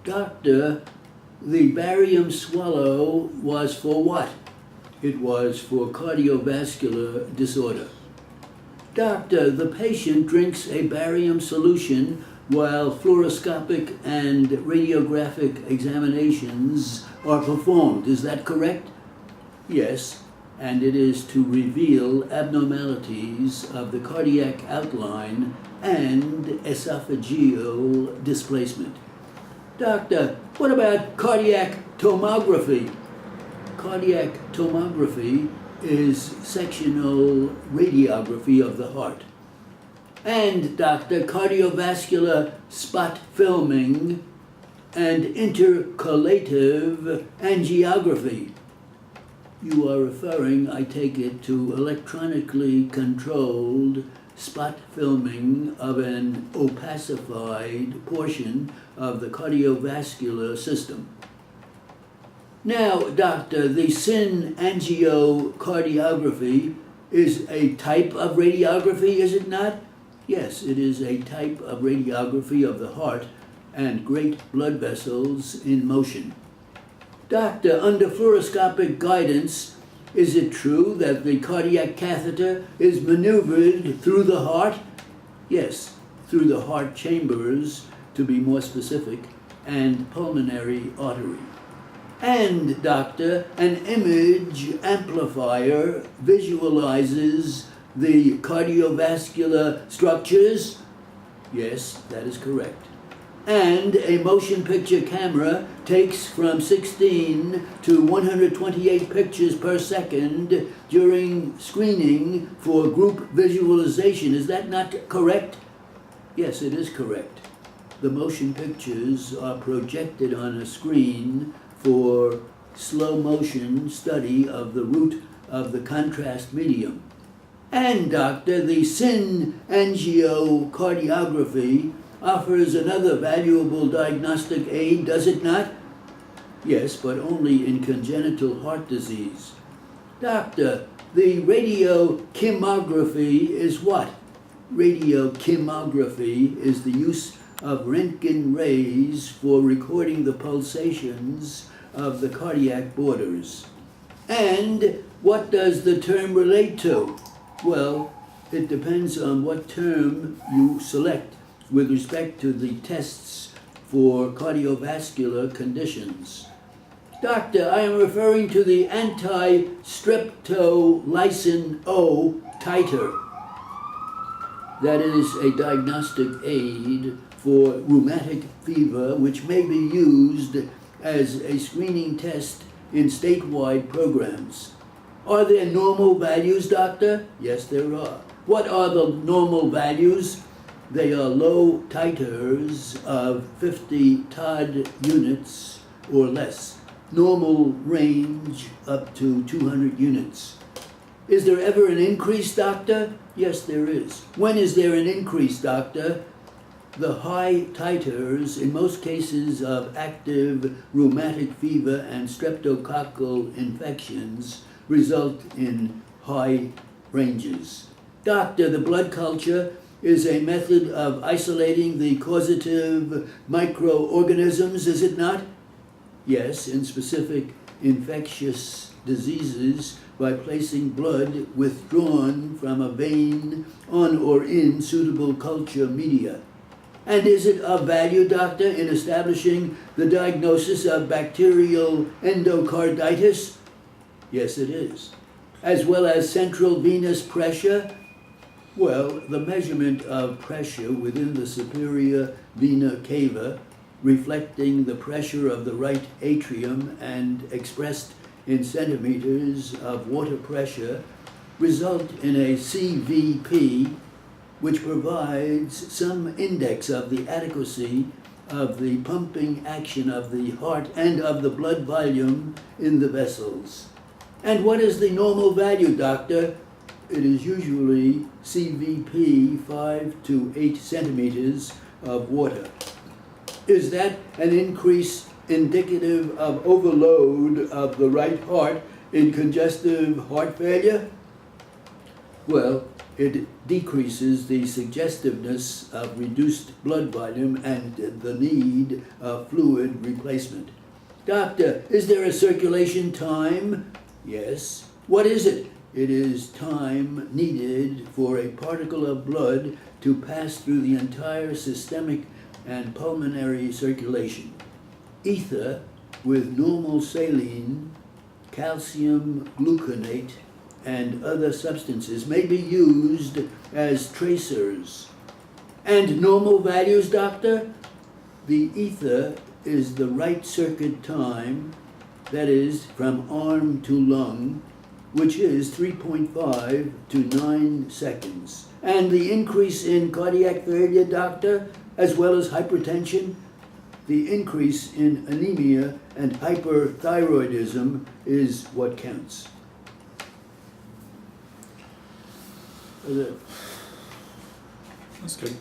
Doctor, the barium swallow was for what? It was for cardiovascular disorder. Doctor, the patient drinks a barium solution while fluoroscopic and radiographic examinations are performed. Is that correct? Yes, and it is to reveal abnormalities of the cardiac outline and esophageal displacement. Doctor, what about cardiac tomography? Cardiac tomography is sectional radiography of the heart. And doctor, cardiovascular spot filming and intercalative angiography. You are referring, I take it, to electronically controlled spot filming of an opacified portion of the cardiovascular system. Now, doctor, the synangiocardiography is a type of radiography, is it not? Yes, it is a type of radiography of the heart and great blood vessels in motion. Doctor, under fluoroscopic guidance, is it true that the cardiac catheter is maneuvered through the heart? Yes, through the heart chambers, to be more specific, and pulmonary artery. And, doctor, an image amplifier visualizes the cardiovascular structures? Yes, that is correct. And a motion picture camera takes from 16 to 128 pictures per second during screening for group visualization. Is that not correct? Yes, it is correct. The motion pictures are projected on a screen for slow motion study of the root of the contrast medium. And, doctor, the synangiocardiography offers another valuable diagnostic aid, does it not? Yes, but only in congenital heart disease. Doctor, the radiokymography is what? Radiokymography is the use of Röntgen rays for recording the pulsations of the cardiac borders. And what does the term relate to? Well, it depends on what term you select with respect to the tests for cardiovascular conditions. Doctor, I am referring to the anti-streptolysin O titer. That is a diagnostic aid for rheumatic fever, which may be used as a screening test in statewide programs. Are there normal values, doctor? Yes, there are. What are the normal values? They are low titers of 50 Todd units or less. Normal range up to 200 units. Is there ever an increase, doctor? Yes, there is. When is there an increase, doctor? The high titers, in most cases of active rheumatic fever and streptococcal infections, result in high ranges. Doctor, the blood culture is a method of isolating the causative microorganisms, is it not? Yes, in specific infectious diseases by placing blood withdrawn from a vein on or in suitable culture media. And is it of value, doctor, in establishing the diagnosis of bacterial endocarditis? Yes, it is. As well as central venous pressure? Well, the measurement of pressure within the superior vena cava, reflecting the pressure of the right atrium and expressed in centimeters of water pressure, result in a CVP, which provides some index of the adequacy of the pumping action of the heart and of the blood volume in the vessels. And what is the normal value, doctor? It is usually CVP 5 to 8 centimeters of water. Is that an increase indicative of overload of the right heart in congestive heart failure? Well, it decreases the suggestiveness of reduced blood volume and the need of fluid replacement. Doctor, is there a circulation time? Yes. What is it? It is time needed for a particle of blood to pass through the entire systemic and pulmonary circulation. Ether with normal saline, calcium gluconate, and other substances may be used as tracers. And normal values, doctor? The ether is the right circuit time, that is, from arm to lung, which is 3.5 to 9 seconds. And the increase in cardiac failure, doctor, as well as hypertension, the increase in anemia and hyperthyroidism is what counts. That's good.